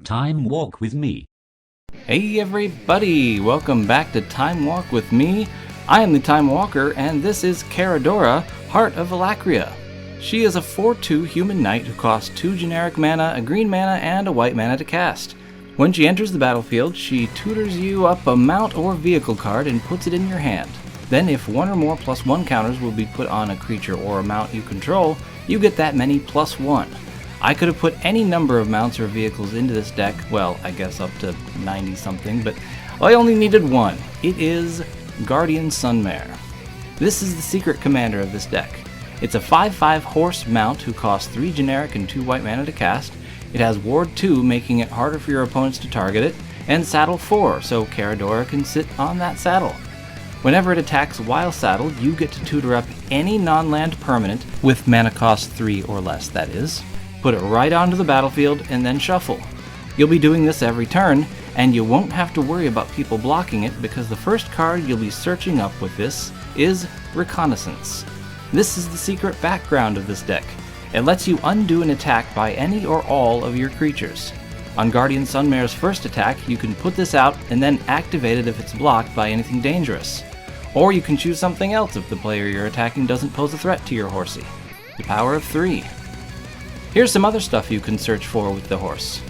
Time Walk with me. Hey everybody, welcome back to Time Walk with me. I am the Time Walker, and this is Caradora, Heart of Alacria. She is a 4/2 human knight who costs 2 generic mana, a green mana, and a white mana to cast. When she enters the battlefield, she tutors you up a mount or vehicle card and puts it in your hand. Then if one or more +1 counters will be put on a creature or a mount you control, you get that many +1. I could have put any number of mounts or vehicles into this deck, well, I guess up to 90 something, but I only needed one. It is Guardian Sunmare. This is the secret commander of this deck. It's a 5/5 horse mount who costs 3 generic and 2 white mana to cast. It has Ward 2, making it harder for your opponents to target it, and Saddle 4, so Caradora can sit on that saddle. Whenever it attacks while saddled, you get to tutor up any non-land permanent, with mana cost 3 or less, that is. Put it right onto the battlefield, and then shuffle. You'll be doing this every turn, and you won't have to worry about people blocking it because the first card you'll be searching up with this is Reconnaissance. This is the secret background of this deck. It lets you undo an attack by any or all of your creatures. On Guardian Sunmare's first attack, you can put this out and then activate it if it's blocked by anything dangerous. Or you can choose something else if the player you're attacking doesn't pose a threat to your horsey. The power of 3. Here's some other stuff you can search for with the horse.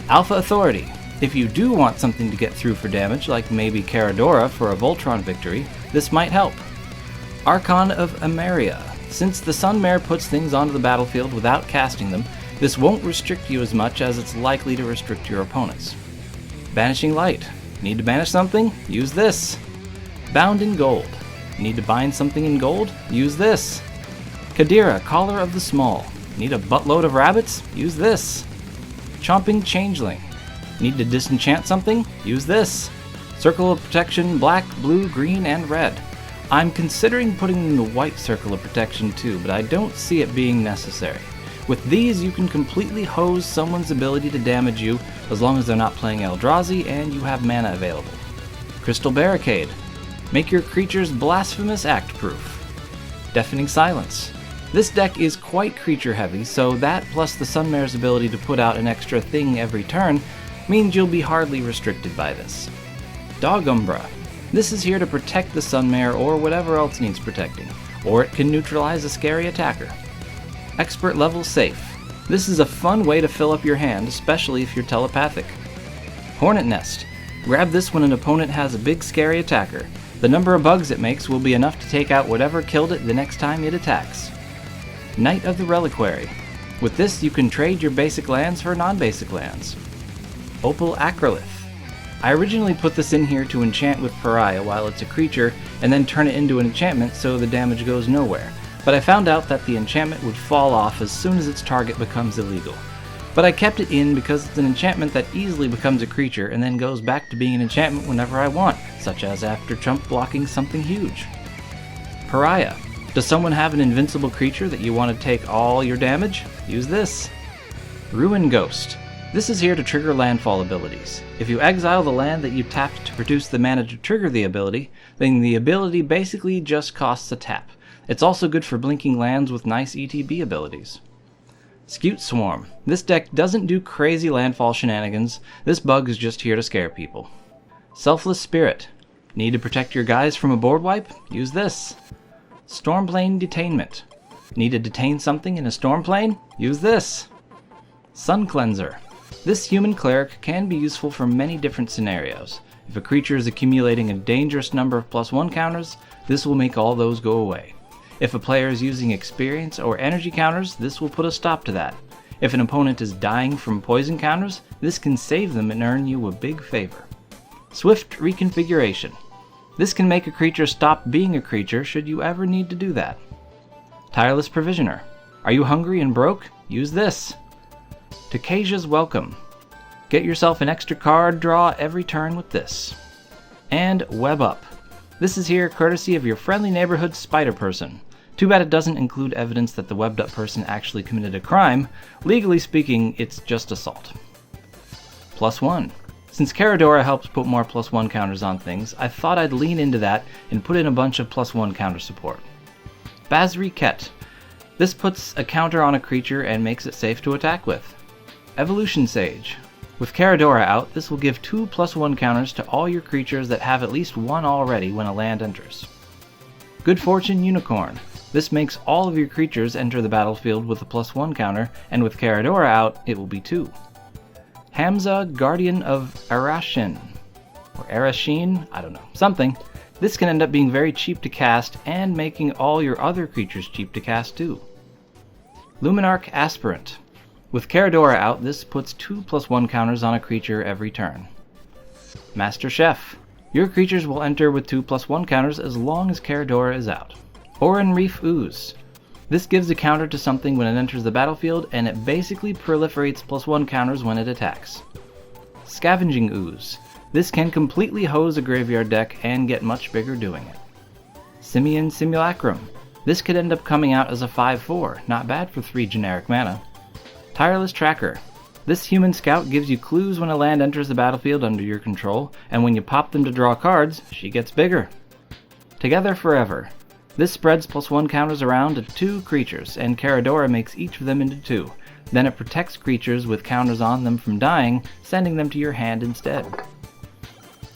Alpha Authority. If you do want something to get through for damage, like maybe Caradora for a Voltron victory, this might help. Archon of Emeria. Since the Sunmare puts things onto the battlefield without casting them, this won't restrict you as much as it's likely to restrict your opponents. Banishing Light. Need to banish something? Use this. Bound in Gold. Need to bind something in gold? Use this. Caradora, Caller of the Small. Need a buttload of rabbits? Use this. Chomping Changeling. Need to disenchant something? Use this. Circle of Protection, black, blue, green, and red. I'm considering putting in the white Circle of Protection too, but I don't see it being necessary. With these, you can completely hose someone's ability to damage you as long as they're not playing Eldrazi and you have mana available. Crystal Barricade. Make your creatures Blasphemous Act proof. Deafening Silence. This deck is quite creature heavy, so that plus the Sunmare's ability to put out an extra thing every turn means you'll be hardly restricted by this. Dog Umbra. This is here to protect the Sunmare or whatever else needs protecting, or it can neutralize a scary attacker. Expert Level Safe. This is a fun way to fill up your hand, especially if you're telepathic. Hornet Nest. Grab this when an opponent has a big scary attacker. The number of bugs it makes will be enough to take out whatever killed it the next time it attacks. Knight of the Reliquary. With this, you can trade your basic lands for non-basic lands. Opal Acrolith. I originally put this in here to enchant with Pariah while it's a creature, and then turn it into an enchantment so the damage goes nowhere, but I found out that the enchantment would fall off as soon as its target becomes illegal. But I kept it in because it's an enchantment that easily becomes a creature and then goes back to being an enchantment whenever I want, such as after chump blocking something huge. Pariah. Does someone have an invincible creature that you want to take all your damage? Use this. Ruin Ghost. This is here to trigger landfall abilities. If you exile the land that you tapped to produce the mana to trigger the ability, then the ability basically just costs a tap. It's also good for blinking lands with nice ETB abilities. Scute Swarm. This deck doesn't do crazy landfall shenanigans. This bug is just here to scare people. Selfless Spirit. Need to protect your guys from a board wipe? Use this. Stormplane Detainment. Need to detain something in a stormplane? Use this. Sun Cleanser. This human cleric can be useful for many different scenarios. If a creature is accumulating a dangerous number of +1 counters, this will make all those go away. If a player is using experience or energy counters, this will put a stop to that. If an opponent is dying from poison counters, this can save them and earn you a big favor. Swift Reconfiguration. This can make a creature stop being a creature should you ever need to do that. Tireless Provisioner. Are you hungry and broke? Use this. Takasia's Welcome. Get yourself an extra card draw every turn with this. And Web Up. This is here courtesy of your friendly neighborhood spider person. Too bad it doesn't include evidence that the webbed up person actually committed a crime. Legally speaking, it's just assault. +1. Since Caradora helps put more +1 counters on things, I thought I'd lean into that and put in a bunch of +1 counter support. Basri Ket. This puts a counter on a creature and makes it safe to attack with. Evolution Sage. With Caradora out, this will give 2+1 counters to all your creatures that have at least one already when a land enters. Good Fortune Unicorn. This makes all of your creatures enter the battlefield with a +1 counter, and with Caradora out, it will be 2. Hamza, Guardian of Arashin. Or Arashin? I don't know. Something. This can end up being very cheap to cast, and making all your other creatures cheap to cast too. Luminarch Aspirant. With Caradora out, this puts 2+1 counters on a creature every turn. Master Chef. Your creatures will enter with 2+1 counters as long as Caradora is out. Oran Reef Ooze. This gives a counter to something when it enters the battlefield, and it basically proliferates +1 counters when it attacks. Scavenging Ooze. This can completely hose a graveyard deck and get much bigger doing it. Simian Simulacrum. This could end up coming out as a 5/4, not bad for 3 generic mana. Tireless Tracker. This human scout gives you clues when a land enters the battlefield under your control, and when you pop them to draw cards, she gets bigger. Together Forever. This spreads +1 counters around to 2 creatures, and Caradora makes each of them into 2. Then it protects creatures with counters on them from dying, sending them to your hand instead.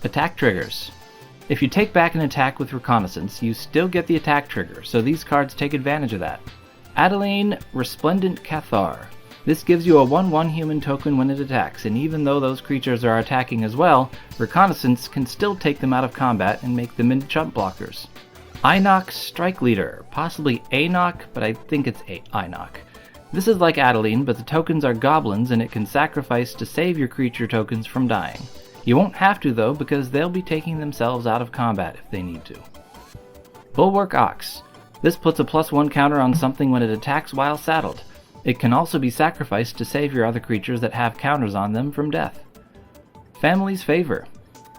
Attack Triggers. If you take back an attack with Reconnaissance, you still get the attack trigger, so these cards take advantage of that. Adeline Resplendent Cathar. This gives you a 1/1 human token when it attacks, and even though those creatures are attacking as well, Reconnaissance can still take them out of combat and make them into chump blockers. Einok Strike Leader, possibly Anok, but I think it's Einok. This is like Adeline, but the tokens are goblins and it can sacrifice to save your creature tokens from dying. You won't have to though, because they'll be taking themselves out of combat if they need to. Bulwark Ox. This puts a +1 counter on something when it attacks while saddled. It can also be sacrificed to save your other creatures that have counters on them from death. Family's Favor.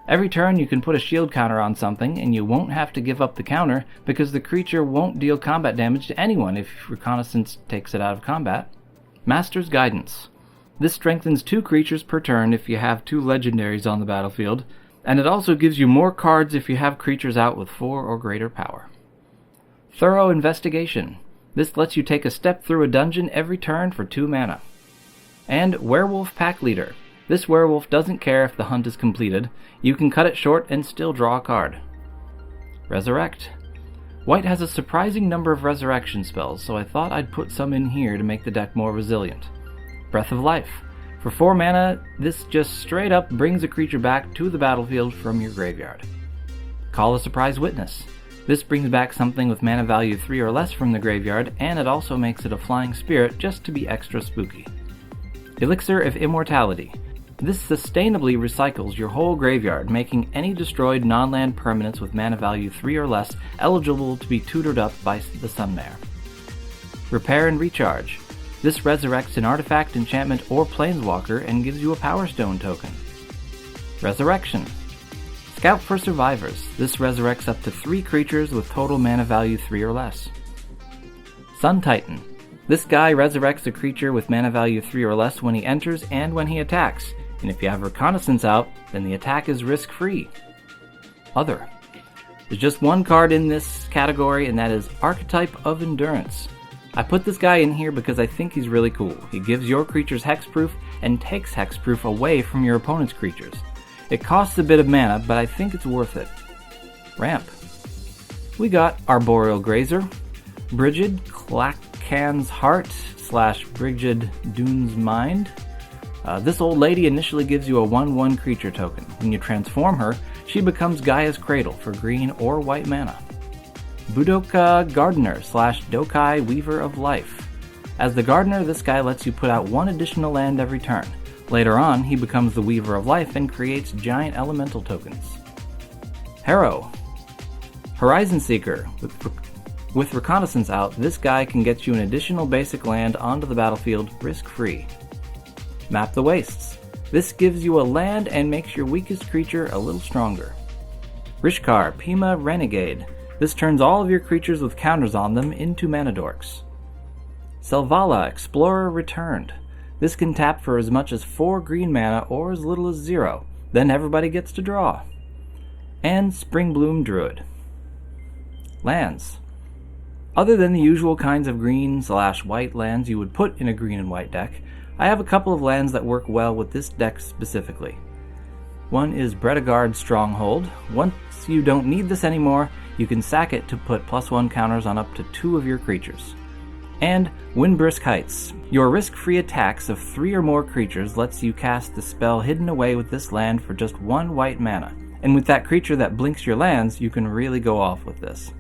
Every turn you can put a shield counter on something, and you won't have to give up the counter because the creature won't deal combat damage to anyone if Reconnaissance takes it out of combat. Master's Guidance. This strengthens 2 creatures per turn if you have 2 legendaries on the battlefield, and it also gives you more cards if you have creatures out with 4 or greater power. Thorough Investigation. This lets you take a step through a dungeon every turn for 2 mana. And Werewolf Pack Leader. This werewolf doesn't care if the hunt is completed. You can cut it short and still draw a card. Resurrect. White has a surprising number of resurrection spells, so I thought I'd put some in here to make the deck more resilient. Breath of Life. For 4 mana, this just straight up brings a creature back to the battlefield from your graveyard. Call a Surprise Witness. This brings back something with mana value 3 or less from the graveyard, and it also makes it a flying spirit just to be extra spooky. Elixir of Immortality. This sustainably recycles your whole graveyard, making any destroyed non-land permanents with mana value 3 or less eligible to be tutored up by the Sunmare. Repair and Recharge. This resurrects an artifact, enchantment, or planeswalker and gives you a Power Stone token. Resurrection. Scout for Survivors. This resurrects up to 3 creatures with total mana value 3 or less. Sun Titan. This guy resurrects a creature with mana value 3 or less when he enters and when he attacks, and if you have Reconnaissance out, then the attack is risk-free. Other. There's just one card in this category, and that is Archetype of Endurance. I put this guy in here because I think he's really cool. He gives your creatures hexproof and takes hexproof away from your opponent's creatures. It costs a bit of mana, but I think it's worth it. Ramp. We got Arboreal Grazer, Brigid Clackan's Heart / Brigid Dune's Mind. This old lady initially gives you a 1/1 creature token. When you transform her, she becomes Gaia's Cradle for green or white mana. Budoka Gardener / Dokai Weaver of Life. As the Gardener, this guy lets you put out 1 additional land every turn. Later on, he becomes the Weaver of Life and creates giant elemental tokens. Harrow. Horizon Seeker. With Reconnaissance out, this guy can get you an additional basic land onto the battlefield risk-free. Map the Wastes. This gives you a land and makes your weakest creature a little stronger. Rishkar Pima Renegade. This turns all of your creatures with counters on them into mana dorks. Selvala Explorer Returned. This can tap for as much as 4 green mana or as little as 0. Then everybody gets to draw. And Springbloom Druid. Lands. Other than the usual kinds of green / white lands you would put in a green and white deck, I have a couple of lands that work well with this deck specifically. One is Bredegard Stronghold. Once you don't need this anymore, you can sack it to put +1 counters on up to 2 of your creatures. And Windbrisk Heights. Your risk-free attacks of 3 or more creatures lets you cast the spell Hidden Away with this land for just 1 white mana. And with that creature that blinks your lands, you can really go off with this.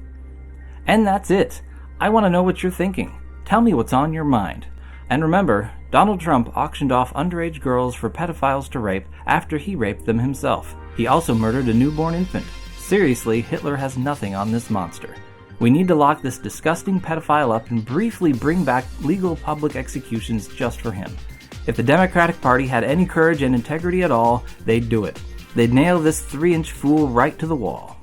And that's it. I want to know what you're thinking. Tell me what's on your mind. And remember, Donald Trump auctioned off underage girls for pedophiles to rape after he raped them himself. He also murdered a newborn infant. Seriously, Hitler has nothing on this monster. We need to lock this disgusting pedophile up and briefly bring back legal public executions just for him. If the Democratic Party had any courage and integrity at all, they'd do it. They'd nail this 3-inch fool right to the wall.